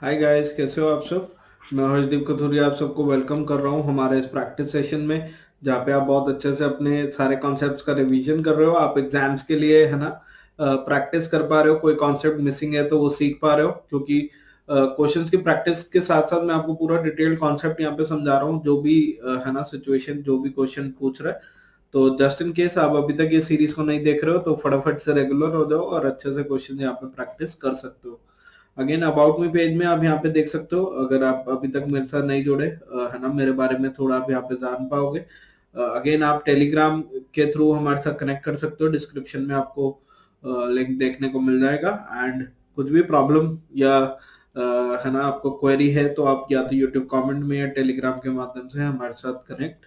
Hi guys, कैसे हो आप सब। मैं हर्षदीप कथुरिया आप सबको वेलकम कर रहा हूँ हमारे इस प्रैक्टिस सेशन में, जहाँ पे आप बहुत अच्छे से अपने सारे कॉन्सेप्ट्स का रिवीजन कर रहे हो। आप एग्जाम्स के लिए है ना प्रैक्टिस कर पा रहे हो, कोई कॉन्सेप्ट मिसिंग है तो वो सीख पा रहे हो, क्योंकि क्वेश्चंस की प्रैक्टिस के साथ साथ मैं आपको पूरा डिटेल कॉन्सेप्ट यहाँ पे समझा रहा हूँ। जो भी है ना सिचुएशन, जो भी क्वेश्चन पूछ रहा है, तो जस्ट इन केस आप अभी तक ये सीरीज को नहीं देख रहे हो तो फटाफट से रेगुलर हो जाओ और अच्छे से क्वेश्चन यहाँ पे प्रैक्टिस कर सकते हो। अगेन अबाउट मी पेज में आप यहाँ पे देख सकते हो, अगर आप अभी तक मेरे साथ नहीं जुड़े है ना, मेरे बारे में थोड़ा आप यहाँ पे जान पाओगे। अगेन आप टेलीग्राम के थ्रू हमारे साथ कनेक्ट कर सकते हो, डिस्क्रिप्शन में आपको लिंक देखने को मिल जाएगा। एंड कुछ भी प्रॉब्लम या है ना आपको क्वेरी है तो आप या तो यूट्यूब कमेंट में या टेलीग्राम के माध्यम से हमारे साथ कनेक्ट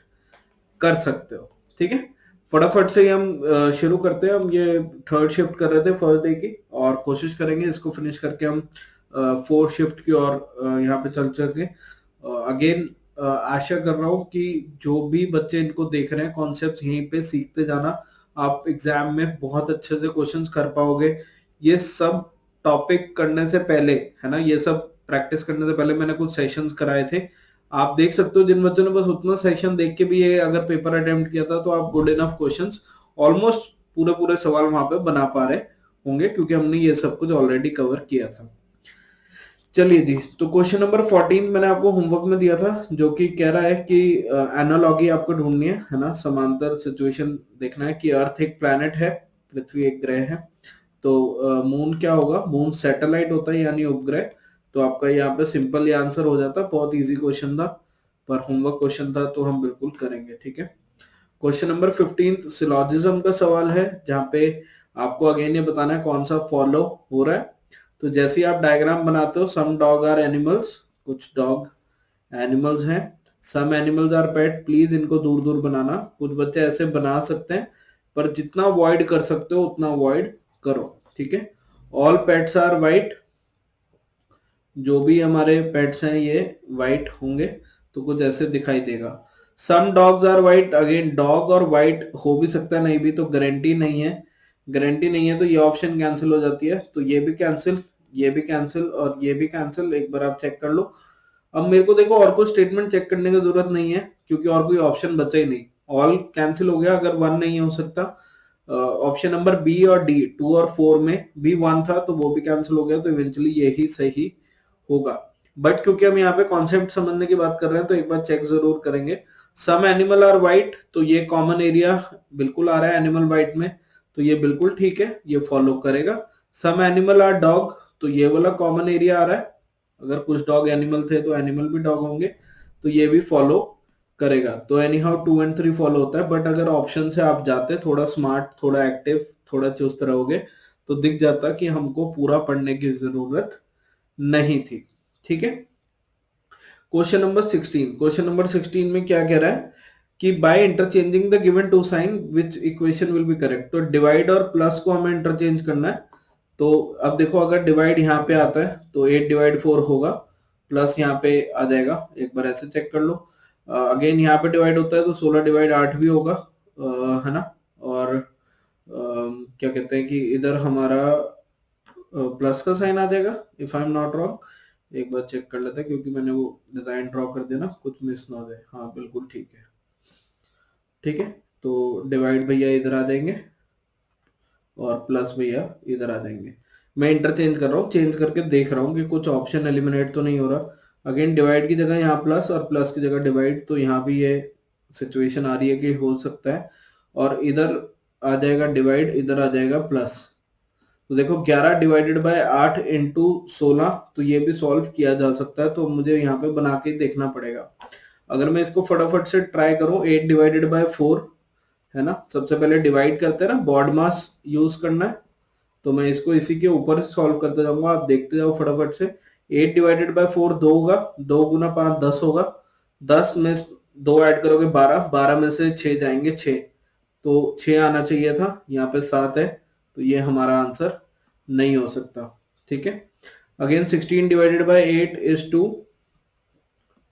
कर सकते हो। ठीक है, फटाफट से ही हम शुरू करते हैं। हम ये थर्ड शिफ्ट कर रहे थे फर्स्ट डे की, और कोशिश करेंगे इसको फिनिश करके हम फोर्थ शिफ्ट की और यहाँ पे चल सके। अगेन आशा कर रहा हूँ कि जो भी बच्चे इनको देख रहे हैं कॉन्सेप्ट यहीं पे सीखते जाना, आप एग्जाम में बहुत अच्छे से क्वेश्चंस कर पाओगे। ये सब टॉपिक करने से पहले है ना, ये सब प्रैक्टिस करने से पहले मैंने कुछ सेशंस कराए थे। आप देख सकते हो जिन बच्चों ने बस उतना सेशन देख के भी ये अगर पेपर अटेम्प्ट किया था तो आप गुड इनफ क्वेश्चंस ऑलमोस्ट पूरे पूरे सवाल वहां पे बना पा रहे होंगे, क्योंकि हमने ये सब कुछ ऑलरेडी कवर किया था। चलिए जी, तो क्वेश्चन नंबर 14 मैंने आपको होमवर्क में दिया था, जो कि कह रहा है कि एनालॉगी आपको ढूंढनी है ना, समांतर सिचुएशन देखना है कि अर्थ एक प्लैनेट है, पृथ्वी एक ग्रह है, तो मून क्या होगा। मून सैटेलाइट होता है यानी उपग्रह। तो आपका यहाँ पे सिंपल ये आंसर हो जाता, बहुत इजी क्वेश्चन था, पर होमवर्क क्वेश्चन था तो हम बिल्कुल करेंगे। ठीक है, क्वेश्चन नंबर 15 सिलोजिज्म का सवाल है, जहाँ पे आपको अगेन ये बताना है कौन सा फॉलो हो रहा है। तो जैसे ही आप डायग्राम बनाते हो, सम डॉग आर एनिमल्स, कुछ डॉग एनिमल्स हैं, some animals are pet, please इनको दूर दूर बनाना। कुछ बच्चे ऐसे बना सकते हैं, पर जितना अवॉइड कर सकते हो उतना अवॉइड करो। ठीक है, ऑल पेट्स आर वाइट, जो भी हमारे पेट्स हैं ये वाइट होंगे, तो कुछ ऐसे दिखाई देगा। Some dogs are white, again dog और वाइट हो भी सकता है, नहीं भी, तो गारंटी नहीं है। गारंटी नहीं है तो ये ऑप्शन कैंसिल हो जाती है, तो ये भी कैंसिल, ये भी कैंसिल और ये भी कैंसिल। एक बार आप चेक कर लो। अब मेरे को देखो और कोई स्टेटमेंट चेक करने की जरूरत नहीं है, क्योंकि और कोई ऑप्शन बचा ही नहीं, ऑल कैंसिल हो गया। अगर वन नहीं हो सकता, ऑप्शन नंबर बी और डी, 2 और 4 में भी वन था तो वो भी कैंसिल हो गया, तो इवेंचुअली यही सही होगा। बट क्योंकि हम यहाँ पे कॉन्सेप्ट समझने की बात कर रहे हैं तो एक बार चेक जरूर करेंगे। सम एनिमल आर वाइट, तो ये कॉमन एरिया बिल्कुल आ रहा है एनिमल वाइट में, तो ये बिल्कुल ठीक है, ये फॉलो करेगा। सम एनिमल आर डॉग, तो ये वाला कॉमन एरिया आ रहा है, अगर कुछ डॉग एनिमल थे तो एनिमल भी डॉग होंगे, तो ये भी फॉलो करेगा। तो एनी हाउ 2 और 3 फॉलो होता है। बट अगर ऑप्शन से आप जाते थोड़ा स्मार्ट, थोड़ा एक्टिव, थोड़ा चुस्त रहोगे, तो दिख जाता कि हमको पूरा पढ़ने की जरूरत नहीं थी। ठीक है, क्वेश्चन नंबर 16, क्वेश्चन नंबर 16 में क्या कह रहा है कि by interchanging the given two sign which equation will be correct. तो डिवाइड और प्लस को हमें इंटरचेंज करना है। तो अब देखो, अगर डिवाइड यहाँ पे आता है तो 8/4 होगा, प्लस यहाँ पे आ जाएगा, एक बार ऐसे चेक कर लो। अगेन यहाँ पे डिवाइड होता है तो 16/8 भी होगा, है ना। और क्या कहते हैं कि इधर हमारा प्लस का साइन आ जाएगा, if I am not wrong. एक बार चेक कर लेते हैं, क्योंकि मैंने वो डिजाइन ड्रॉ कर दिया ना, कुछ मिस ना हो जाए। हाँ बिल्कुल ठीक है। ठीक है, तो डिवाइड भैया इधर आ जाएंगे और प्लस भैया इधर आ जाएंगे। मैं इंटरचेंज कर रहा हूँ, चेंज करके देख रहा हूँ कि कुछ ऑप्शन एलिमिनेट तो नहीं हो रहा। अगेन डिवाइड की जगह यहाँ प्लस और प्लस की जगह डिवाइड, तो यहाँ भी ये सिचुएशन आ रही है कि हो सकता है। और इधर आ जाएगा डिवाइड, इधर आ जाएगा प्लस। तो देखो 11/8 इंटू 16, तो ये भी सॉल्व किया जा सकता है, तो मुझे यहाँ पे बना के देखना पड़ेगा। अगर मैं इसको फटाफट से ट्राई करूं, 8/4 है ना, सबसे पहले डिवाइड करते हैं ना, बॉड मास यूज करना है, तो मैं इसको इसी के ऊपर सॉल्व करते जाऊंगा, आप देखते जाओ फटाफट से। 8/4 2 होगा, 2 × 5 10 होगा, 10 में 2 ऐड करोगे 12, 12 में से 6 जाएंगे 6, तो 6 आना चाहिए था, यहाँ पे 7 है, तो ये हमारा आंसर नहीं हो सकता। ठीक है, अगेन 16/8 इज 2,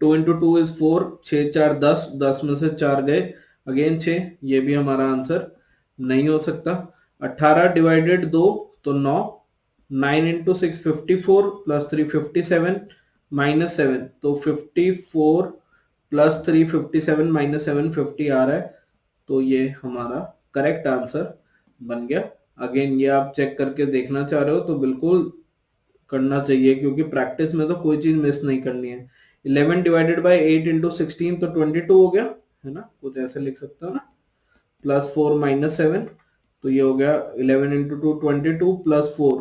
2 × 2 इज 4, 6 4 10, 10 में से 4 गए, अगेन 6, ये भी हमारा आंसर नहीं हो सकता। 18/2 तो 9, 9 इंटू 6 54 प्लस 3 57 माइनस 7, तो 54 प्लस 3 57 माइनस 7 50 आ रहा है, तो ये हमारा करेक्ट आंसर बन गया। अगेन ये आप चेक करके देखना चाह रहे हो तो बिल्कुल करना चाहिए, क्योंकि प्रैक्टिस में तो कोई चीज मिस नहीं करनी है। 11 डिवाइडेड बाई 8 इंटू 16 तो 22 हो गया, है ना, कुछ ऐसे लिख सकते हो ना, प्लस 4 माइनस 7, तो ये हो गया 11 इंटू 2 22 प्लस 4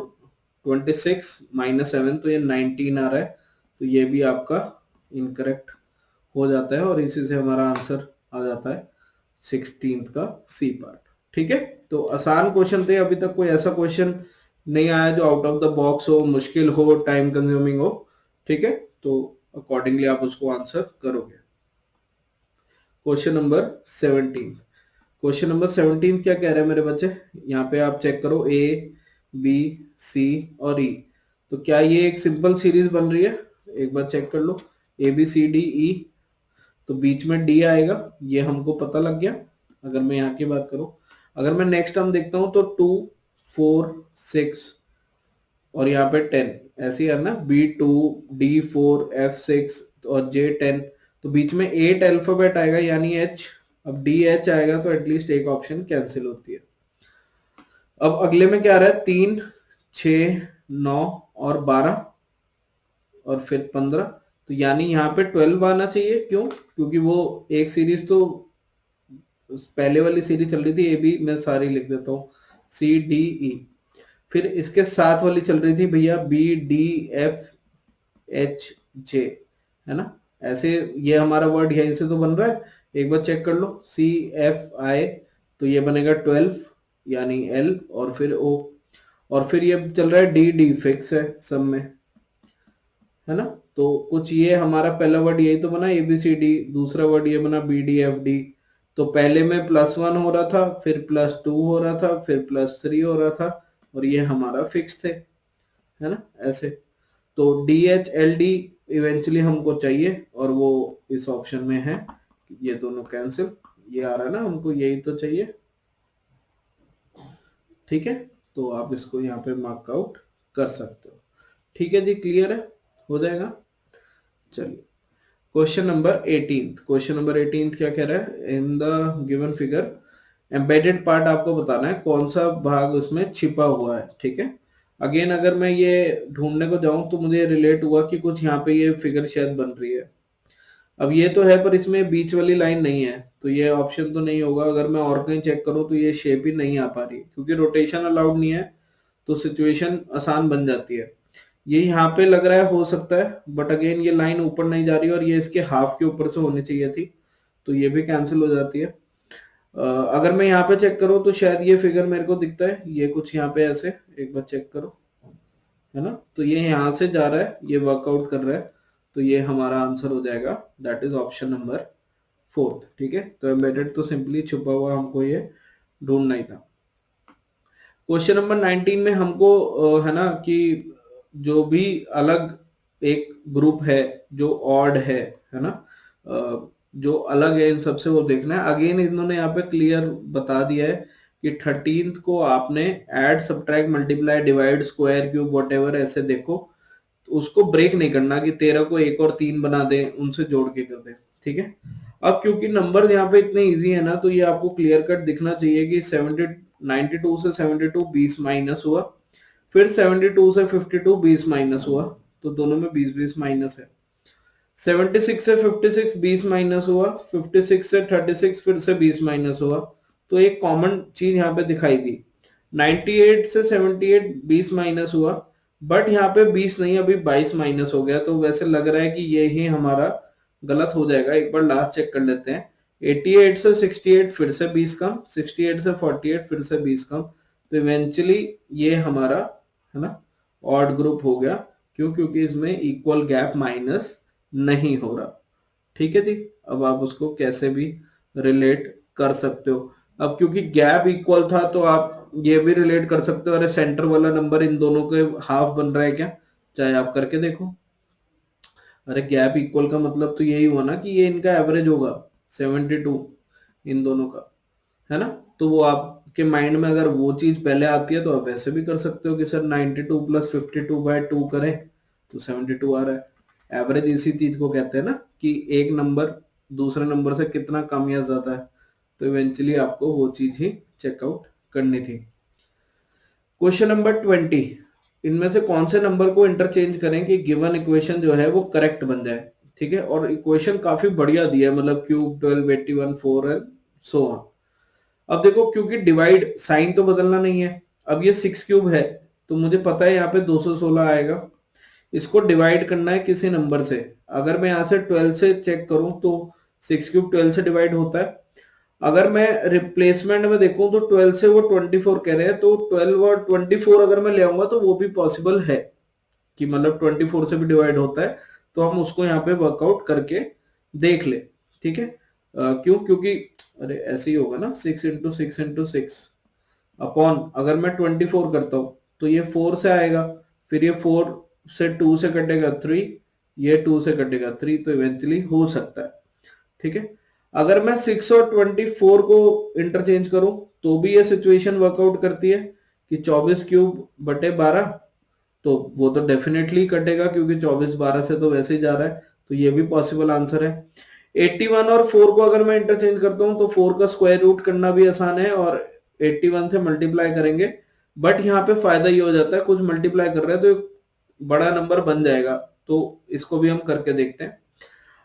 26 माइनस 7, तो ये 19 आ रहा है, तो ये भी आपका इनकरेक्ट हो जाता है और इसी से हमारा आंसर आ जाता है 16th का सी पार्ट। ठीक है, तो आसान क्वेश्चन थे, अभी तक कोई ऐसा क्वेश्चन नहीं आया जो आउट ऑफ द बॉक्स हो, मुश्किल हो, टाइम कंज्यूमिंग हो। ठीक है, तो अकॉर्डिंगली आप उसको आंसर करोगे। Question number 17। क्वेश्चन नंबर 17 क्या कह रहे हैं मेरे बच्चे, यहाँ पे आप चेक करो ए बी सी और ई, तो क्या ये एक सिंपल सीरीज बन रही है, एक बार चेक कर लो, A B C D E, तो बीच में डी आएगा, ये हमको पता लग गया। अगर मैं यहाँ की बात करूं, अगर मैं नेक्स्ट टर्म देखता हूं तो 2 4 6 और यहाँ पे 10, ऐसे ही है ना, B2 D4 F6 और J10, तो बीच में 8 अल्फाबेट आएगा यानी H, अब DH आएगा तो एटलीस्ट एक ऑप्शन कैंसिल होती है। अब अगले में क्या आ रहा है, 3 6 9 और 12 और फिर 15, तो यानी यहाँ पे 12 आना चाहिए, क्यों, क्योंकि वो एक सीरीज तो पहले वाली सीरीज चल रही थी, ए बी मैं सारी लिख देता हूँ, सी डी ई, फिर इसके साथ वाली चल रही थी भैया B D F H J, है ना, ऐसे ये हमारा वर्ड यहीं से तो बन रहा है, एक बार चेक कर लो, सी एफ आई, तो ये बनेगा 12 यानी एल और फिर ओ, और फिर ये चल रहा है डी डी फिक्स है सब में, है ना, तो कुछ ये हमारा पहला वर्ड यही तो बना ए बी सी डी, दूसरा वर्ड ये बना बी डी एफ डी, तो पहले में +1 हो रहा था, फिर +2 हो रहा था, फिर +3 हो रहा था, और ये हमारा फिक्स थे, है ना, ऐसे, तो D H L D eventually हमको चाहिए और वो इस ऑप्शन में है, ये दोनों कैंसिल, ये आ रहा है ना, हमको यही तो चाहिए। ठीक है, तो आप इसको यहाँ पे मार्क आउट कर सकते हो। ठीक है जी, क्लियर है, हो जाएगा। चलिए क्वेश्चन नंबर 18, क्वेश्चन नंबर 18 क्या कह रहा है, in the given figure embedded part आपको बताना है कौन सा भाग उसमें छिपा हुआ है। ठीक है, अगेन अगर मैं ये ढूंढने को जाऊं तो मुझे रिलेट हुआ कि कुछ यहाँ पे ये फिगर शायद बन रही है, अब ये तो है पर इसमें बीच वाली लाइन नहीं है, तो ये ऑप्शन तो नहीं होगा। अगर मैं और कहीं चेक करूं तो ये शेप ही नहीं आ पा रही, क्योंकि रोटेशन अलाउड नहीं है, तो सिचुएशन आसान बन जाती है। ये यहाँ पे लग रहा है हो सकता है, बट अगेन ये लाइन ऊपर नहीं जा रही और ये इसके हाफ के ऊपर से होनी चाहिए थी, तो ये भी कैंसिल हो जाती है। अगर मैं यहाँ पे चेक करूँ तो शायद ये फिगर मेरे को दिखता है, ये कुछ यहाँ पे ऐसे, एक बार चेक करो, है ना, तो ये यहाँ से जा रहा है, ये वर्कआउट कर रहा है, तो ये हमारा आंसर हो जाएगा, दैट इज ऑप्शन नंबर 4। ठीक है, तो एम्बेडेड तो सिंपली छुपा हुआ हमको ये ढूंढना ही था। क्वेश्चन नंबर 19 में हमको है ना कि जो भी अलग एक ग्रुप है जो ऑड है ना, जो अलग है इन सबसे वो देखना है। अगेन इन्होंने यहाँ पे क्लियर बता दिया है कि 13th को आपने add subtract multiply divide square cube what ऐसे देखो, तो उसको ब्रेक नहीं करना कि 13 को 1 और 3 बना दे, उनसे जोड़ के कर दे। ठीक है, अब क्योंकि नंबर यहाँ पे इतने इजी है ना, तो ये आपको क्लियर कट दिखना चाहिए कि 92 से 72 20 माइनस हुआ, फिर 72 से 52 20 माइनस हुआ, तो दोनों में 20 20 माइनस है। 76 से 56 20 माइनस हुआ, 56 से 36 फिर से 20 माइनस हुआ, तो एक कॉमन चीज यहाँ पे दिखाई दी। 98 से 78 20 माइनस हुआ, बट यहाँ पे 20 नहीं, अभी 22 माइनस हो गया, तो वैसे लग रहा है कि ये ही हमारा गलत हो जाएगा। एक बार लास्ट चेक कर लेते हैं। 88 से 68 फिर से 20 कम, 68 से 48 फिर से 20 कम, तो इवेंचुअली ये हमारा, है ना, ऑड ग्रुप हो गया। क्यों, क्योंकि इसमें इक्वल गैप माइनस नहीं हो रहा। ठीक है जी, अब आप उसको कैसे भी रिलेट कर सकते हो। अब क्योंकि गैप इक्वल था तो आप ये भी रिलेट कर सकते हो, अरे सेंटर वाला नंबर इन दोनों के हाफ बन रहा है क्या, चाहे आप करके देखो। अरे गैप इक्वल का मतलब तो यही हुआ ना कि ये इनका एवरेज होगा 72 इन दोनों का, है ना, तो वो आप आपके माइंड में अगर वो चीज पहले आती है तो आप वैसे भी कर सकते हो कि सर 92 प्लस 52/2 करें तो 72 आ रहा है। एवरेज इसी चीज को कहते हैं ना, कि एक नंबर दूसरे नंबर से कितना कम या ज्यादा है। तो इवेंचुअली आपको वो चीज ही चेकआउट करनी थी। क्वेश्चन नंबर 20, इनमें से कौन से नंबर को इंटरचेंज करें कि गिवन इक्वेशन जो है वो करेक्ट बन जाए। ठीक है, और इक्वेशन काफी बढ़िया दिया है, मतलब क्यूब 12 81 4 है, सो ऑन। अब देखो, क्योंकि डिवाइड साइन तो बदलना नहीं है। अब ये 6 क्यूब है तो मुझे पता है यहाँ पे 216 आएगा। इसको डिवाइड करना है किसी नंबर से। अगर मैं यहाँ से 12 से चेक करूं तो 6 क्यूब 12 से डिवाइड होता है। अगर मैं रिप्लेसमेंट में देखूं तो 12 से वो 24 कह रहे हैं, तो 12 और 24 अगर मैं ले आऊंगा तो वो भी पॉसिबल है कि मतलब 24 से भी डिवाइड होता है। तो हम उसको यहाँ पे वर्कआउट करके देख ले। ठीक है, क्यों? क्योंकि अरे ऐसे ही होगा ना, 6 × 6 × 6 अपॉन, अगर मैं 24 करता हूं तो ये 4 से आएगा, फिर ये 4 से 2 से कटेगा 3, ये 2 से कटेगा 3, तो इवेंचुअली हो सकता है। ठीक है, अगर मैं 6 और 24 को इंटरचेंज करूं तो भी ये सिचुएशन वर्कआउट करती है कि 24 क्यूब बटे 12, तो वो तो डेफिनेटली कटेगा क्योंकि 24 12 से तो वैसे ही जा रहा है, तो ये भी पॉसिबल आंसर है। 81 और 4 को अगर मैं इंटरचेंज करता हूं तो 4 का स्क्वायर रूट करना भी आसान है और 81 से मल्टीप्लाई करेंगे। बट यहाँ पे फायदा ये हो जाता है, कुछ मल्टीप्लाई कर रहे हैं तो एक बड़ा नंबर बन जाएगा, तो इसको भी हम करके देखते हैं।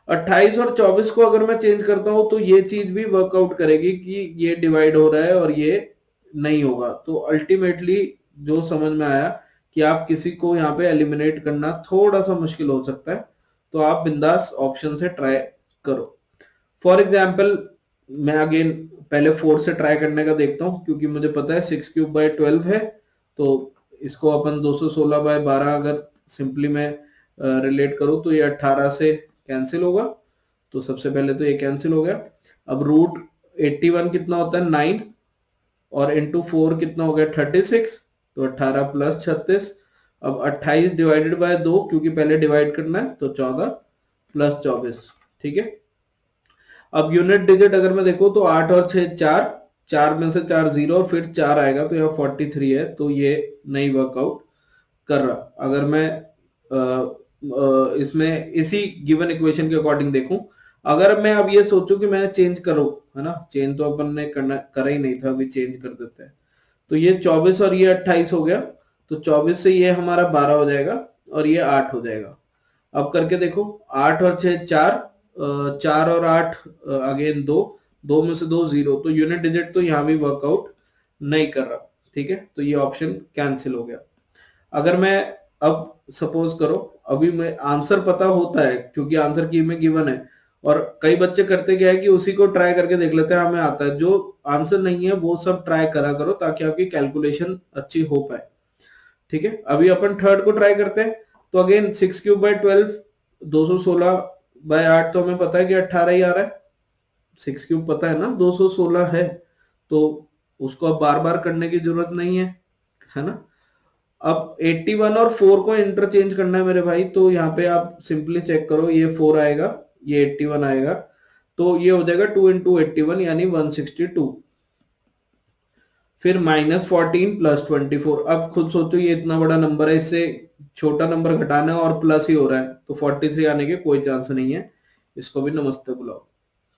28 और 24 को अगर मैं चेंज करता हूं तो ये चीज भी वर्कआउट करेगी कि ये डिवाइड हो रहा है और ये नहीं होगा। तो अल्टीमेटली जो समझ में आया कि आप किसी को यहाँ पे एलिमिनेट करना थोड़ा सा मुश्किल हो सकता है, तो आप बिंदास ऑप्शन से ट्राई करो। फॉर एग्जाम्पल, मैं अगेन पहले 4 से ट्राई करने का देखता हूं, क्योंकि मुझे पता है 6 क्यूब/12 है, तो इसको अपन 216/12 अगर सिंपली मैं रिलेट करूं तो ये 18 से कैंसिल होगा, तो सबसे पहले तो ये कैंसिल हो गया। अब रूट 81 कितना होता है 9, और इंटू 4 कितना हो गया 36, तो 18 प्लस 36। अब 28 डिवाइडेड बाय 2, क्योंकि पहले डिवाइड करना है, तो 14 प्लस 24। ठीक है, अब यूनिट डिजिट अगर मैं देखूं तो 8 और 6 4, 4 में से 4 0 और फिर 4 आएगा, तो यहाँ 43 है, तो ये नहीं वर्कआउट कर रहा। अगर मैं इसमें इसी गिवन इक्वेशन के अकॉर्डिंग देखूं, अगर मैं अब ये सोचूं कि मैं चेंज करूं, है ना, चेंज तो अपन ने करा ही नहीं था, अभी चेंज कर देते हैं। तो ये 24 और ये 28 हो गया, तो 24 से ये हमारा 12 हो जाएगा और ये 8 हो जाएगा। अब करके देखो, 8 और 6 4, 4 और 8 अगेन 2, 2 में से 2 0, तो यूनिट डिजिट तो यहाँ भी वर्कआउट नहीं कर रहा। ठीक है, तो ये ऑप्शन कैंसिल हो गया। अगर मैं अब सपोज करो, अभी मैं आंसर पता होता है क्योंकि आंसर की में गिवन है, और कई बच्चे करते क्या है कि उसी को ट्राई करके देख लेते हैं, हमें आता है। जो आंसर नहीं है वो सब ट्राई करा करो ताकि आपकी कैलकुलेशन अच्छी हो पाए। ठीक है, अभी अपन थर्ड को ट्राई करते हैं। तो अगेन 6 क्यूब/12, 216/8, तो हमें पता है कि 18 ही आ रहा है। 6 क्यूब पता है ना 216 है, तो उसको अब बार बार करने की जरूरत नहीं है ना। अब 81 और 4 को इंटरचेंज करना है मेरे भाई, तो यहाँ पे आप सिंपली चेक करो, ये 4 आएगा, ये 81 आएगा, तो ये हो जाएगा 2 × 81 यानी 162। फिर -14 प्लस 24। अब खुद सोचो, ये इतना बड़ा नंबर है, इससे छोटा नंबर घटाना है और प्लस ही हो रहा है, तो 43 आने के कोई चांस नहीं है। इसको भी नमस्ते बुलाओ।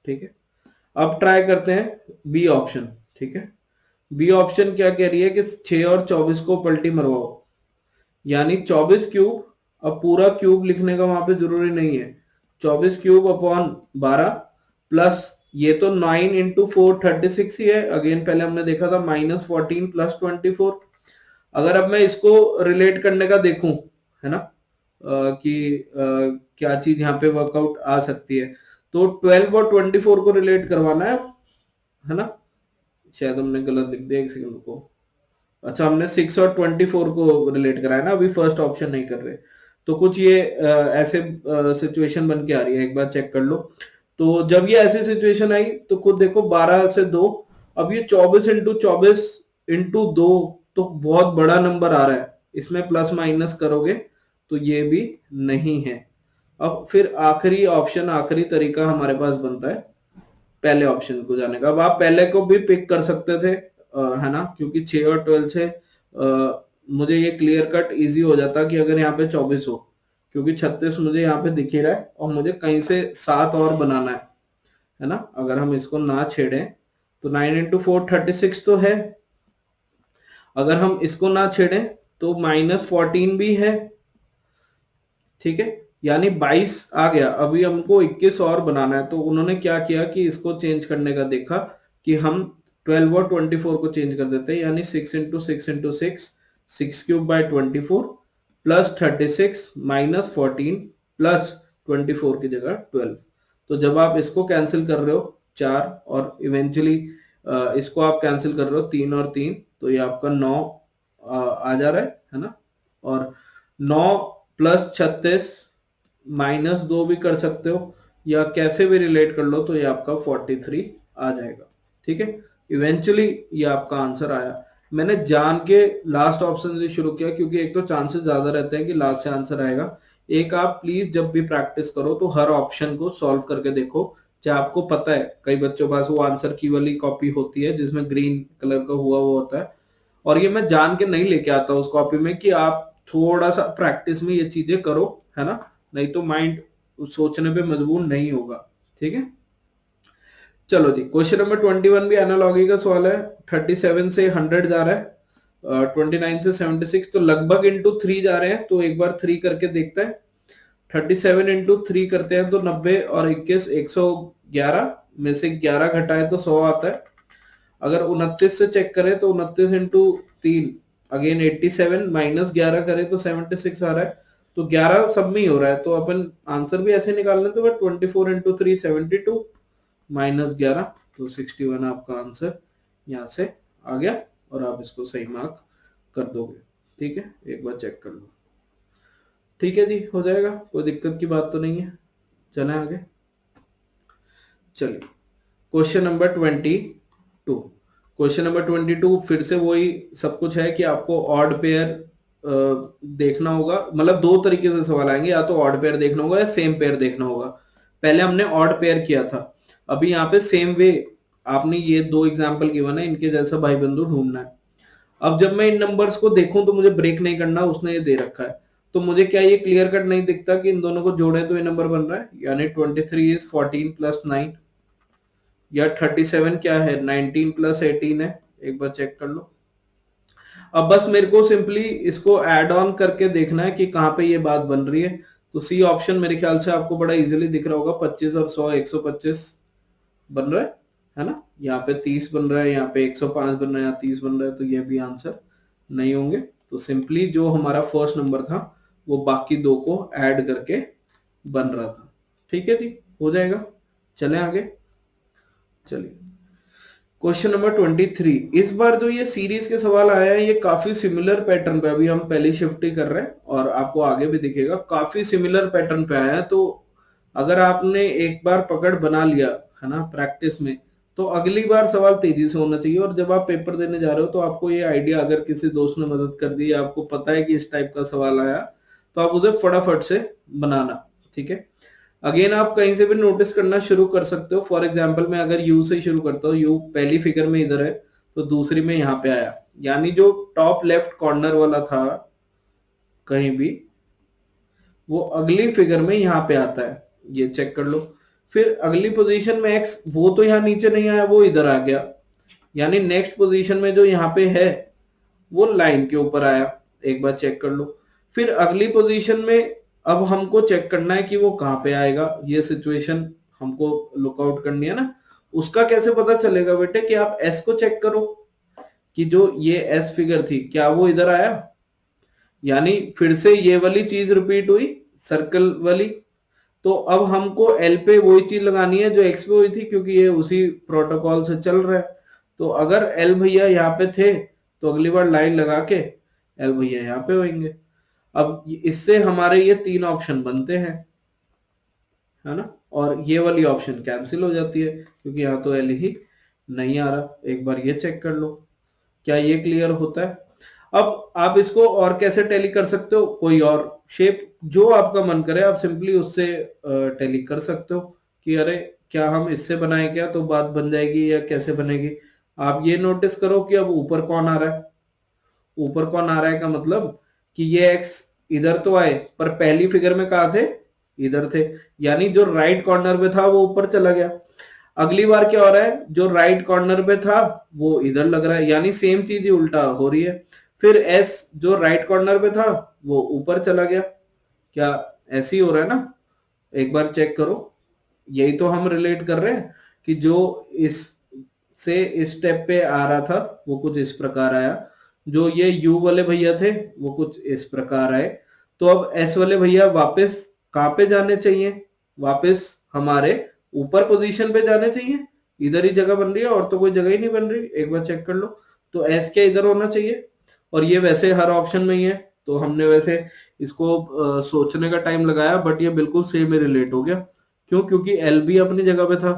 ठीक है, अब ट्राई करते हैं बी ऑप्शन। ठीक है, बी ऑप्शन क्या कह रही है कि 6 और 24 को पलटी मरवाओ, यानी 24 क्यूब। अब पूरा क्यूब लिखने का वहां पे जरूरी नहीं है, 24 क्यूब अपॉन 12 प्लस ये तो 9 × 4 36 ही है। अगेन पहले हमने देखा था -14 प्लस 24। अगर अब मैं इसको रिलेट करने का देखूं, है ना, क्या चीज यहाँ पे वर्कआउट आ सकती है, तो 12 और 24 को रिलेट करवाना है ना। शायद हमने गलत लिख दिया, एक सेकंड को। अच्छा, हमने 6 और 24 को रिलेट कराया ना, अभी फर्स्ट ऑप्शन नहीं कर रहे। तो कुछ ये ऐसे सिचुएशन बन के आ रही है, एक बार चेक कर लो। तो जब ये ऐसी सिचुएशन आई तो खुद देखो 12 से 2, अब ये 24 × 24 × 2, तो बहुत बड़ा नंबर आ रहा है, इसमें प्लस माइनस करोगे तो ये भी नहीं है। अब फिर आखिरी ऑप्शन, आखिरी तरीका हमारे पास बनता है पहले ऑप्शन को जाने का। अब आप पहले को भी पिक कर सकते थे, है ना, क्योंकि 6 और 12 से मुझे ये क्लियर कट इजी हो जाता कि अगर यहाँ पे 24 हो, क्योंकि 36 मुझे यहाँ पे दिख ही रहा है और मुझे कहीं से 7 और बनाना है ना। अगर हम इसको ना छेड़ें तो 9 इंटू 4 36 तो है, अगर हम इसको ना छेड़ें तो -14 भी है, ठीक है, यानी 22 आ गया। अभी हमको 21 और बनाना है, तो उन्होंने क्या किया कि इसको चेंज करने का देखा कि हम 12 और 24 को चेंज कर देते हैं, यानी 6 into 6 into 6, 6 cube by 24 plus 36 minus 14 plus 24 की जगह 12। तो जब आप इसको कैंसिल कर रहे हो 4 और इवेंचुअली इसको आप कैंसिल कर रहे हो 3 और 3, तो ये आपका 9 आ जा रहा है ना। और 9 प्लस 36 माइनस 2 भी कर सकते हो, या कैसे भी रिलेट कर लो, तो ये आपका 43 आ जाएगा, ठीक है। इवेंचुअली ये आपका आंसर आया। मैंने जान के लास्ट ऑप्शन से शुरू किया क्योंकि एक तो चांसेस ज्यादा रहते हैं कि लास्ट से आंसर आएगा। एक आप प्लीज जब भी प्रैक्टिस करो तो हर ऑप्शन को सॉल्व करके देखो, चाहे आपको पता है कई बच्चों के पास वो आंसर की वाली कॉपी होती है जिसमें ग्रीन कलर का हुआ वो होता है, और ये मैं जान के नहीं लेके आता उस कॉपी में कि आप थोड़ा सा प्रैक्टिस में ये चीजें करो, है ना, नहीं तो माइंड सोचने पे मजबूर नहीं होगा, ठीक है। चलो जी, क्वेश्चन नंबर 21 भी एनालॉजी का सवाल है। 37 से 100 जा रहा है, 29 से 76, तो लगभग इंटू 3 जा रहे हैं, तो एक बार 3 करके देखते हैं। 37 इंटू 3 करते हैं तो 90 और 21 111 में से 11 घटाए तो 100 आता है। अगर 29 से चेक करें तो 29 इंटू 3 अगेन 87 माइनस 11 करें तो 76 आ रहा है, तो 11 सब में ही हो रहा है, तो अपन आंसर भी ऐसे निकाल लेते हैं। 24 इंटू 3 72 माइनस 11, तो 61 आपका आंसर यहाँ से आ गया, और आप इसको सही मार्क कर दोगे, ठीक है। एक बार चेक कर लो, ठीक है जी, हो जाएगा, कोई दिक्कत की बात तो नहीं है। चलें आगे, चलिए क्वेश्चन नंबर 22। क्वेश्चन नंबर 22 फिर से वही सब कुछ है कि आपको ऑड पेयर देखना होगा, मतलब दो तरीके से सवाल आएंगे, या तो ऑड पेयर देखना होगा या सेम पेयर देखना होगा। पहले हमने ऑड पेयर किया था, अभी यहाँ पे सेम वे आपने ये दो एग्जाम्पल गिवन है, इनके जैसा भाई बंधु ढूंढना है। अब जब मैं इन नंबर्स को देखूं तो मुझे ब्रेक नहीं करना, उसने ये दे रखा है, तो मुझे क्या ये क्लियर कट नहीं दिखता कि इन दोनों को जोड़े तो ये नंबर बन रहा है, यानी 23 इज 14 प्लस 9, या 37 क्या है 19 प्लस 18 है, एक बार चेक कर लो। अब बस मेरे को सिंपली इसको ऐड ऑन करके देखना है कि कहां पे ये बात बन रही है, तो सी ऑप्शन मेरे ख्याल से आपको बड़ा इजीली दिख रहा होगा। 25 और 100 125 बन रहा है ना, यहाँ पे 30 बन रहा है, यहाँ पे 105 बन रहा है, यहाँ 30 बन रहा है, तो ये भी आंसर नहीं होंगे। तो सिंपली जो हमारा फर्स्ट नंबर था वो बाकी दो को ऐड करके बन रहा था, ठीक है जी, हो जाएगा। चलें आगे, चलिए क्वेश्चन नंबर 23। इस बार जो ये सीरीज के सवाल आया है ये काफी सिमिलर पैटर्न पे, अभी हम पहली शिफ्ट ही कर रहे हैं और आपको आगे भी दिखेगा, काफी सिमिलर पैटर्न पे आया है। तो अगर आपने एक बार पकड़ बना लिया है ना प्रैक्टिस में, तो अगली बार सवाल तेजी से होना चाहिए, और जब आप पेपर देने जा रहे हो तो आपको ये आइडिया, अगर किसी दोस्त ने मदद कर दी, आपको पता है कि इस टाइप का सवाल आया, तो आप उसे फटाफट से बनाना, ठीक है। अगेन आप कहीं से भी नोटिस करना शुरू कर सकते हो। फॉर एग्जाम्पल मैं अगर यू से शुरू करता हूँ, यू पहली फिगर में इधर है तो दूसरी में यहाँ पे आया, यानी जो टॉप लेफ्ट कॉर्नर वाला था कहीं भी, वो अगली फिगर में यहाँ पे आता है, ये चेक कर लो। फिर अगली पोजीशन में एक्स, वो तो यहाँ नीचे नहीं आया, वो इधर आ गया, यानी नेक्स्ट पोजीशन में जो यहाँ पे है वो लाइन के ऊपर आया, एक बार चेक कर लो। फिर अगली पोजीशन में अब हमको चेक करना है कि वो कहां पे आएगा, ये सिचुएशन हमको लुकआउट करनी है ना। उसका कैसे पता चलेगा बेटे, कि आप एस को चेक करो कि जो ये एस फिगर थी क्या वो इधर आया, यानी फिर से ये वाली चीज रिपीट हुई, सर्कल वाली। तो अब हमको एल पे वही चीज लगानी है जो एक्स पे हुई थी, क्योंकि ये उसी प्रोटोकॉल से चल रहा है। तो अगर एल भैया यहाँ पे थे तो अगली बार लाइन लगा के एल भैया यहाँ पे होंगे। अब इससे हमारे ये तीन ऑप्शन बनते हैं, है ना, और ये वाली ऑप्शन कैंसिल हो जाती है क्योंकि यहाँ तो एल ही नहीं आ रहा। एक बार ये चेक कर लो, क्या ये क्लियर होता है। अब आप इसको और कैसे टैली कर सकते हो, कोई और शेप जो आपका मन करे आप सिंपली उससे टैली कर सकते हो कि अरे क्या हम इससे बनाए क्या तो बात बन जाएगी या कैसे बनेगी। आप ये नोटिस करो कि अब ऊपर कौन आ रहा है। ऊपर कौन आ रहा है का मतलब कि ये x इधर तो आए, पर पहली फिगर में कहा थे, इधर थे, यानी जो राइट कॉर्नर पे था वो ऊपर चला गया। अगली बार क्या हो रहा है, जो राइट कॉर्नर पे था वो इधर लग रहा है, यानी सेम चीज ही उल्टा हो रही है। फिर s जो राइट कॉर्नर पे था वो ऊपर चला गया। क्या ऐसे ही हो रहा है ना? एक बार चेक करो। यही तो हम रिलेट कर रहे हैं कि जो इस से इस स्टेप पे आ रहा था वो कुछ इस प्रकार आया, जो ये u वाले भैया थे वो कुछ इस प्रकार आए। तो अब s वाले भैया वापस कहाँ पे जाने चाहिए? वापस हमारे ऊपर पोजीशन पे जाने चाहिए। इधर ही जगह बन रही है और तो कोई जगह ही नहीं बन रही, एक बार चेक कर लो। तो s क्या इधर होना चाहिए, और ये वैसे हर ऑप्शन में ही है, तो हमने वैसे इसको सोचने का टाइम लगाया, बट ये बिल्कुल सेम ही रिलेट हो गया। क्यों? क्योंकि एल भी अपनी जगह पे था।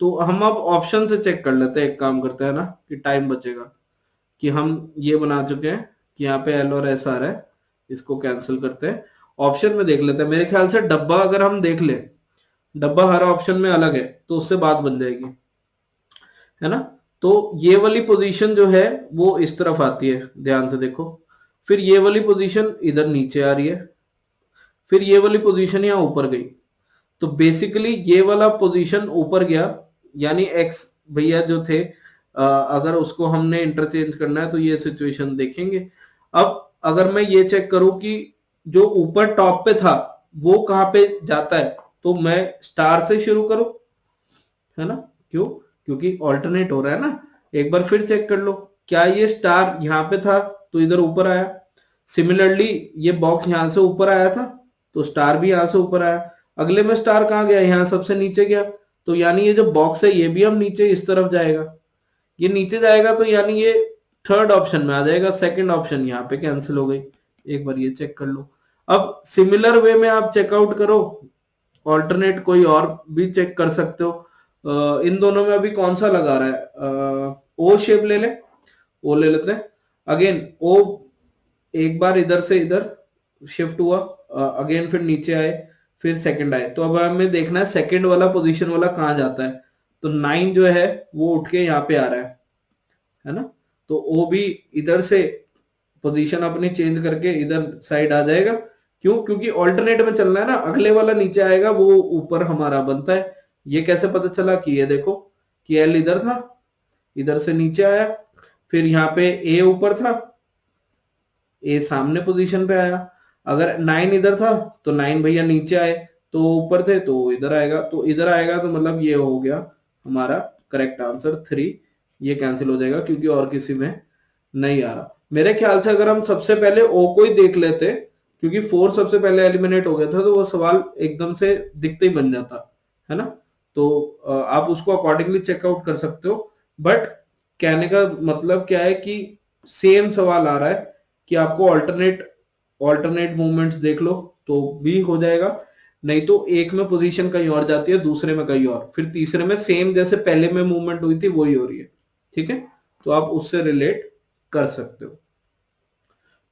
तो हम अब ऑप्शन से चेक कर लेते हैं, एक काम करते हैं ना कि टाइम बचेगा, कि हम ये बना चुके हैं कि यहाँ पे एल और एस आ रहा है, इसको कैंसिल करते हैं। ऑप्शन में देख लेते हैं। मेरे ख्याल से डब्बा अगर हम देख ले, डब्बा हर ऑप्शन में अलग है, तो उससे बात बन जाएगी, है ना? तो ये वाली पोजीशन जो है वो इस तरफ आती है, ध्यान से देखो। फिर ये वाली पोजीशन इधर नीचे आ रही है, फिर ये वाली पोजीशन यहाँ ऊपर गई। तो बेसिकली ये वाला पोजीशन ऊपर गया, यानी एक्स भैया जो थे, अगर उसको हमने इंटरचेंज करना है तो ये सिचुएशन देखेंगे। अब अगर मैं ये चेक करूं कि जो ऊपर टॉप पे था वो कहां पे जाता है, तो मैं स्टार से शुरू करूं, है ना? क्यों? क्योंकि ऑल्टरनेट हो रहा है ना। एक बार फिर चेक कर लो, क्या ये स्टार यहाँ पे था तो इधर ऊपर आया। सिमिलरली ये बॉक्स यहां से ऊपर आया था तो स्टार भी यहां से ऊपर आया। अगले में स्टार कहाँ गया? यहाँ सबसे नीचे गया। तो यानी ये जो बॉक्स है ये भी हम नीचे इस तरफ जाएगा, ये नीचे जाएगा, तो यानी ये थर्ड ऑप्शन में आ जाएगा। सेकंड ऑप्शन यहाँ पे कैंसिल हो गई। एक बार ये चेक कर लो। अब सिमिलर वे में आप चेकआउट करो, ऑल्टरनेट कोई और भी चेक कर सकते हो। इन दोनों में अभी कौन सा लगा रहा है? ओ शेप ले ले, ओ ले लेते हैं। अगेन ओ एक बार इधर से इधर शिफ्ट हुआ, अगेन फिर नीचे आए, फिर सेकंड आए। तो अब हमें देखना है सेकंड वाला पोजीशन वाला कहाँ जाता है। तो 9 जो है वो उठ के यहाँ पे आ रहा है ना? तो ओ भी इधर से पोजीशन अपनी चेंज करके इधर साइड आ जाएगा। क्यों? क्योंकि ऑल्टरनेट में चलना है ना, अगले वाला नीचे आएगा वो ऊपर हमारा बनता है। ये कैसे पता चला? कि ये देखो कि एल इधर था, इधर से नीचे आया, फिर यहाँ पे ए ऊपर था, ए सामने पोजीशन पे आया। अगर 9 इधर था तो 9 भैया नीचे आए, तो ऊपर थे तो इधर आएगा, तो इधर आएगा, तो मतलब ये हो गया हमारा करेक्ट आंसर 3। ये कैंसिल हो जाएगा क्योंकि और किसी में नहीं आ रहा। मेरे ख्याल से अगर हम सबसे पहले ओ को ही देख लेते, क्योंकि 4 सबसे पहले एलिमिनेट हो गया था, तो वो सवाल एकदम से दिखते ही बन जाता, है ना? तो आप उसको अकॉर्डिंगली चेकआउट कर सकते हो। बट कहने का मतलब क्या है कि सेम सवाल आ रहा है कि आपको ऑल्टरनेट मूवमेंट्स देख लो तो भी हो जाएगा, नहीं तो एक में पोजीशन कहीं और जाती है, दूसरे में कहीं और, फिर तीसरे में सेम जैसे पहले में मूवमेंट हुई थी वही हो रही है। ठीक है, तो आप उससे रिलेट कर सकते हो।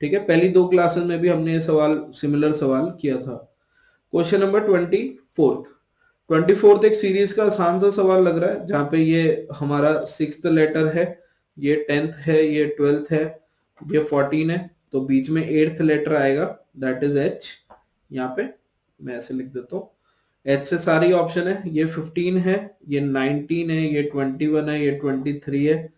ठीक है, पहली 2 क्लासेस में भी हमने ये सवाल सिमिलर सवाल किया था। क्वेश्चन नंबर 24th एक सीरीज का आसान सा सवाल लग रहा है, जहां पे ये हमारा 6th लेटर है, ये 10th है, ये 12th है, ये 14 है, तो बीच में 8th लेटर आएगा, दैट इज एच। यहाँ पे मैं ऐसे लिख देता हूँ, एच से सारी ऑप्शन है। ये 15 है, ये 19 है, ये 21 है, ये 23 है,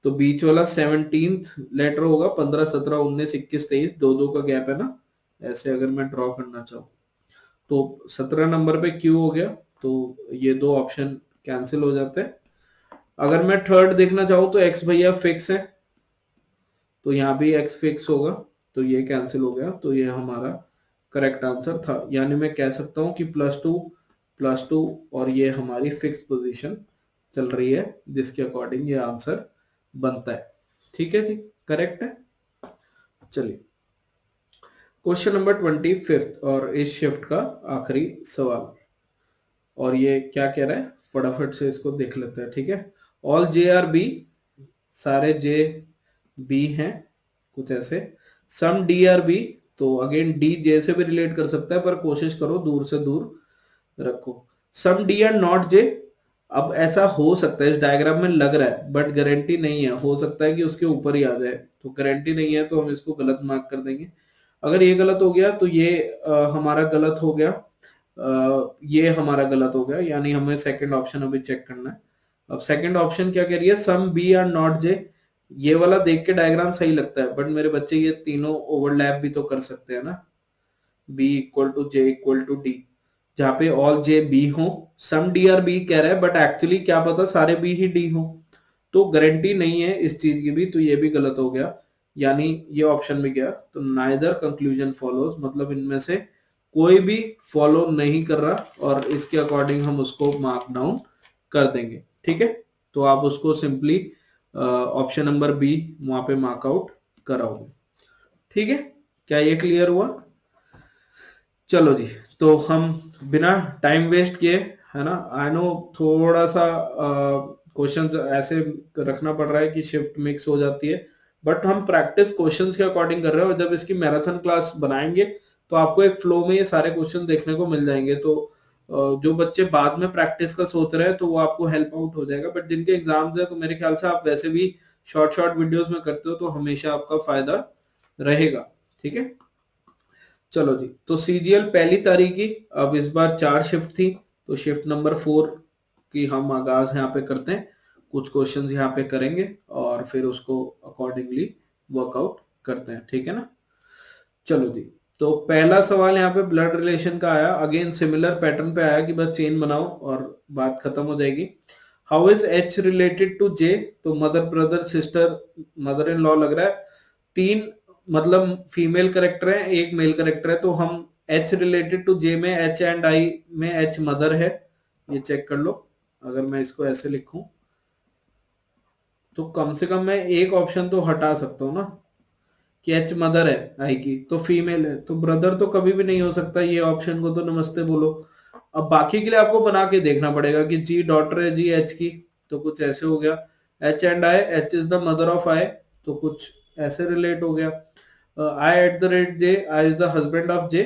तो बीच वाला 17th लेटर होगा। 15, 17, 19, 21, 23, दो दो का गैप है ना, ऐसे अगर मैं ड्रॉ करना चाहूँ तो 17 नंबर पे क्यू हो गया, तो ये दो ऑप्शन कैंसिल हो जाते हैं। अगर मैं थर्ड देखना चाहूँ तो एक्स भैया फिक्स है, तो यहाँ भी एक्स फिक्स होगा, तो ये कैंसिल हो गया, तो ये हमारा करेक्ट आंसर था। यानी मैं कह सकता हूँ कि +2 और ये हमारी फिक्स पोजीशन चल रही है, जिसके अकॉर्डिंग ये आंसर बनता है। ठीक है जी, करेक्ट है। चलिए क्वेश्चन नंबर 25 और इस शिफ्ट का आखिरी सवाल, और ये क्या कह रहा है फटाफट से इसको देख लेते हैं। ठीक है, ऑल जे आर बी, सारे जे बी हैं, कुछ ऐसे। सम डी आर बी, तो अगेन डी जे से भी रिलेट कर सकता है, पर कोशिश करो दूर से दूर रखो। सम डी आर नॉट जे, अब ऐसा हो सकता है, इस डायग्राम में लग रहा है बट गारंटी नहीं है, हो सकता है कि उसके ऊपर ही आ जाए, तो गारंटी नहीं है तो हम इसको गलत मार्क कर देंगे। अगर ये गलत हो गया तो ये हमारा गलत हो गया, ये हमारा गलत हो गया, यानी हमें सेकंड ऑप्शन अभी चेक करना है। अब सेकंड ऑप्शन क्या कह रही है, सम बी आर नॉट जे। ये वाला देख के डायग्राम सही लगता है बट मेरे बच्चे ये तीनों ओवरलैप भी तो कर सकते हैं ना, B equal to J equal to D, जहां पे ऑल जे बी हो, सम डी आर बी कह रहा है बट एक्चुअली क्या पता सारे बी ही डी हो, तो गारंटी नहीं है इस चीज की भी, तो ये भी गलत हो गया, यानी ये ऑप्शन में गया। तो नाइदर कंक्लूजन फॉलोज, मतलब इनमें से कोई भी फॉलो नहीं कर रहा, और इसके अकॉर्डिंग हम उसको मार्क डाउन कर देंगे। ठीक है, तो आप उसको सिंपली ऑप्शन नंबर बी वहां पे मार्क आउट कराओगे। ठीक है, क्या ये क्लियर हुआ? चलो जी, तो हम बिना टाइम वेस्ट किए, है ना, आई नो थोड़ा सा क्वेश्चंस ऐसे रखना पड़ रहा है कि शिफ्ट मिक्स हो जाती है, बट हम प्रैक्टिस क्वेश्चंस के अकॉर्डिंग कर रहे हैं, और जब इसकी मैराथन क्लास बनाएंगे तो आपको एक फ्लो में ये सारे क्वेश्चन देखने को मिल जाएंगे। तो जो बच्चे बाद में प्रैक्टिस का सोच रहे हैं तो वो आपको हेल्प आउट हो जाएगा, बट जिनके एग्जाम्स है तो मेरे ख्याल से आप वैसे भी शॉर्ट शॉर्ट वीडियोस में करते हो तो हमेशा आपका फायदा रहेगा। ठीक है, चलो जी, तो सीजीएल पहली तारीख की, अब इस बार 4 शिफ्ट थी, तो शिफ्ट नंबर 4 की हम आगाज यहाँ पे करते हैं, कुछ क्वेश्चंस यहाँ पे करेंगे और फिर उसको अकॉर्डिंगली वर्कआउट करते हैं। ठीक है ना, चलो जी, तो पहला सवाल यहाँ पे ब्लड रिलेशन का आया, अगेन सिमिलर पैटर्न पे आया कि बस चेन बनाओ और बात खत्म हो जाएगी। How is H related to J, तो mother brother sister mother in law लग रहा है, तीन मतलब फीमेल करेक्टर है, एक मेल करेक्टर है, तो हम एच रिलेटेड टू जे में एच एंड आई में एच मदर है, ये चेक कर लो। अगर मैं इसको ऐसे लिखूं तो कम से कम मैं एक ऑप्शन तो हटा सकता हूं ना, कि एच मदर है आई की, तो फीमेल है, तो ब्रदर तो कभी भी नहीं हो सकता, ये ऑप्शन को तो नमस्ते बोलो। अब बाकी के लिए आपको बना के देखना पड़ेगा कि जी डॉटर है जी एच की, तो कुछ ऐसे हो गया, H and I, H is the mother of I, तो कुछ ऐसे रिलेट हो गया, I at the rate J, I is the husband of J,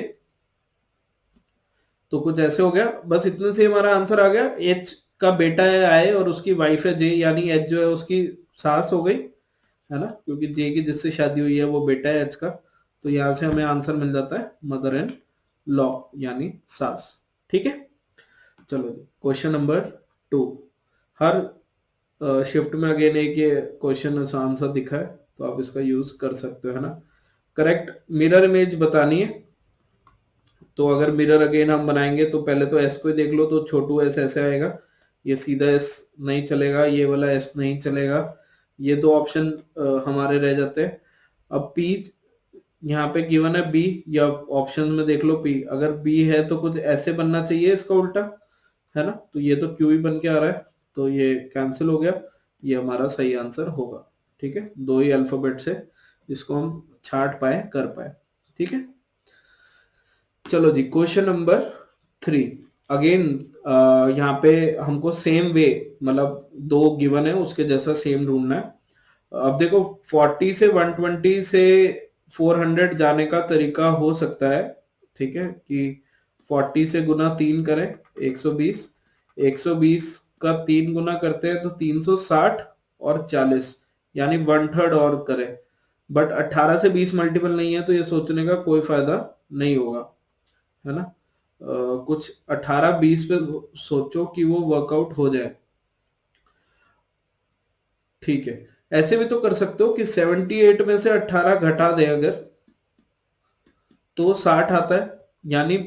तो कुछ ऐसे हो गया। बस इतने से हमारा आंसर आ गया, एच का बेटा है आई और उसकी वाइफ है जे, यानी एच जो है उसकी सास हो गई, है ना, क्योंकि जे की जिससे शादी हुई है वो बेटा है एच का, तो यहां से हमें आंसर मिल जाता है मदर इन लॉ यानी सास। ठीक है, चलो क्वेश्चन नंबर 2, हर शिफ्ट में अगेन एक ये क्वेश्चन आंसर दिखा है तो आप इसका यूज कर सकते हो, है ना। करेक्ट मिरर इमेज बतानी है, तो अगर मिरर अगेन हम बनाएंगे तो पहले तो एस को ही देख लो, तो छोटू एस ऐसे आएगा, ये सीधा एस नहीं चलेगा, ये वाला एस नहीं चलेगा, ये दो ऑप्शन हमारे रह जाते हैं। अब पी यहाँ पे गिवन है बी, या ऑप्शन में देख लो पी, अगर बी है तो कुछ ऐसे बनना चाहिए इसका उल्टा, है ना, तो ये तो क्यू ही बन के आ रहा है, तो ये कैंसिल हो गया, ये हमारा सही आंसर होगा। ठीक है, दो ही अल्फाबेट से इसको हम छाट पाए कर पाए। ठीक है, चलो जी, क्वेश्चन नंबर 3, अगेन यहाँ पे हमको सेम वे, मतलब दो गिवन है उसके जैसा सेम ढूंढना है। अब देखो 40 से 120 से 400 जाने का तरीका हो सकता है, ठीक है, कि 40 से गुना 3 करें 120, 120 का 3 गुना करते हैं तो 360 और 40, यानी 1/3 और करें, बट 18 से 20 मल्टीपल नहीं है तो ये सोचने का कोई फायदा नहीं होगा, है ना। कुछ 18-20 पे सोचो कि वो वर्कआउट हो जाए। ठीक है, ऐसे भी तो कर सकते हो कि 78 में से 18 घटा दे अगर, तो 60 आता है, यानी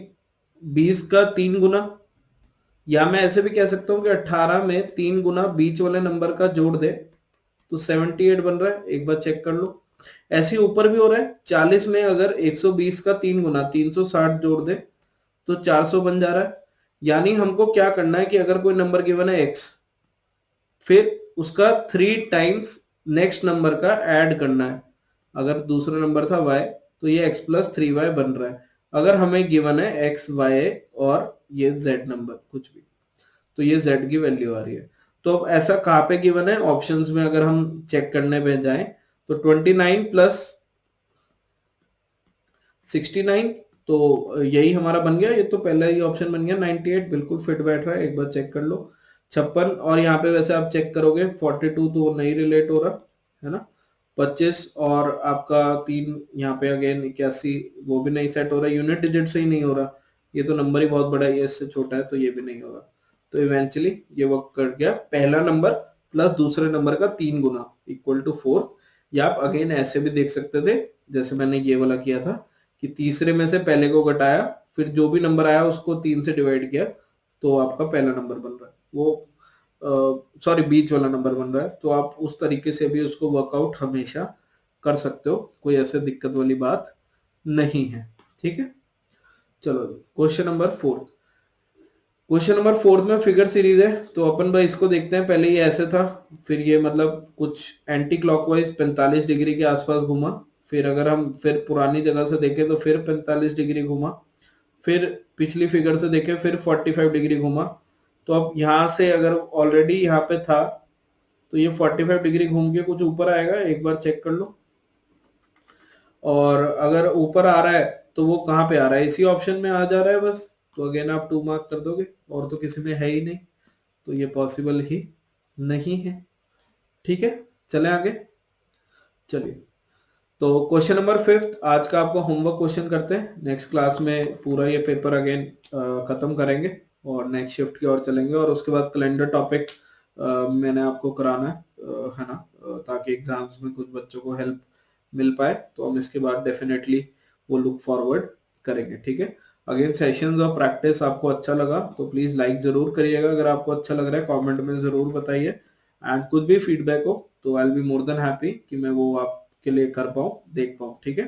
20 का 3 गुना, या मैं ऐसे भी कह सकता हूं कि 18 में 3 गुना बीच वाले नंबर का जोड़ दे तो 78 बन रहा है, एक बार चेक कर लो। ऐसे ऊपर भी हो रहा है, 40 में अगर 120 का 3 गुना 360 जोड़ दे तो 400 बन जा रहा है, यानी हमको क्या करना है कि अगर कोई नंबर गिवन है x, फिर उसका 3 टाइम्स नेक्स्ट नंबर का ऐड करना है, अगर दूसरा नंबर था y तो ये x प्लस 3y बन रहा है, अगर हमें गिवन है x y और ये z नंबर कुछ भी, तो ये z की वैल्यू आ रही है। तो अब ऐसा कहाँ पे गिवन है, ऑप्शंस में अगर हम चेक करने पे जाएं तो 29 प्लस 69, तो यही हमारा बन गया, ये तो पहला ही ऑप्शन बन गया, 98 बिल्कुल फिट बैठ रहा है, एक बार चेक कर लो। 56 और यहाँ पे वैसे आप चेक करोगे 42 तो नहीं रिलेट हो रहा है ना, 25 और आपका 3 यहाँ पे अगेन 81 वो भी नहीं सेट हो रहा, यूनिट डिजिट से ही नहीं हो रहा, ये तो नंबर ही बहुत बड़ा है, ये इससे छोटा है तो ये भी नहीं हो रहा। तो इवेंचुअली ये वर्क कर गया, पहला नंबर प्लस दूसरे नंबर का 3 गुना इक्वल टू 4। या आप अगेन ऐसे भी देख सकते थे जैसे मैंने ये वाला किया था कि तीसरे में से पहले को घटाया, फिर जो भी नंबर आया उसको 3 से डिवाइड किया, तो आपका पहला नंबर बन रहा है वो, सॉरी बीच वाला नंबर बन रहा है। तो आप उस तरीके से भी उसको वर्कआउट हमेशा कर सकते हो, कोई ऐसे दिक्कत वाली बात नहीं है। ठीक है, चलो क्वेश्चन नंबर 4। क्वेश्चन नंबर 4 में फिगर सीरीज है, तो अपन भाई इसको देखते हैं। पहले ये ऐसे था, फिर ये मतलब कुछ एंटी क्लॉकवाइज 45 डिग्री के आसपास घुमा, फिर अगर हम फिर पुरानी जगह से देखें तो फिर 45 डिग्री घुमा, फिर पिछली फिगर से देखें फिर 45 डिग्री घुमा। तो अब यहाँ से अगर ऑलरेडी यहाँ पे था तो ये 45 डिग्री घूम के कुछ ऊपर आएगा, एक बार चेक कर लो। और अगर ऊपर आ रहा है तो वो कहाँ पे आ रहा है, इसी ऑप्शन में आ जा रहा है बस, तो अगेन आप 2 मार्क कर दोगे, और तो किसी में है ही नहीं, तो ये पॉसिबल ही नहीं है। ठीक है, चले आगे। चलिए, तो क्वेश्चन नंबर 5 आज का आपका होमवर्क क्वेश्चन करते हैं, नेक्स्ट क्लास में पूरा ये पेपर अगेन खत्म करेंगे और नेक्स्ट शिफ्ट की ओर चलेंगे, और उसके बाद कैलेंडर टॉपिक मैंने आपको कराना है ना, ताकि एग्जाम्स में कुछ बच्चों को हेल्प मिल पाए, तो हम इसके बाद डेफिनेटली वो लुक फॉरवर्ड करेंगे। ठीक है, अगेन सेशंस और प्रैक्टिस आपको अच्छा लगा तो प्लीज लाइक जरूर करिएगा, अगर आपको अच्छा लग रहा है कमेंट में जरूर बताइए, एंड कुछ भी फीडबैक हो तो I will be more than happy कि मैं वो आपके लिए कर पाऊँ, देख पाऊँ। ठीक है,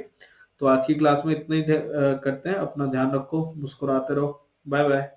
तो आज की क्लास में इतना ही करते हैं, अपना ध्यान रखो, मुस्कुराते रहो, बाय बाय।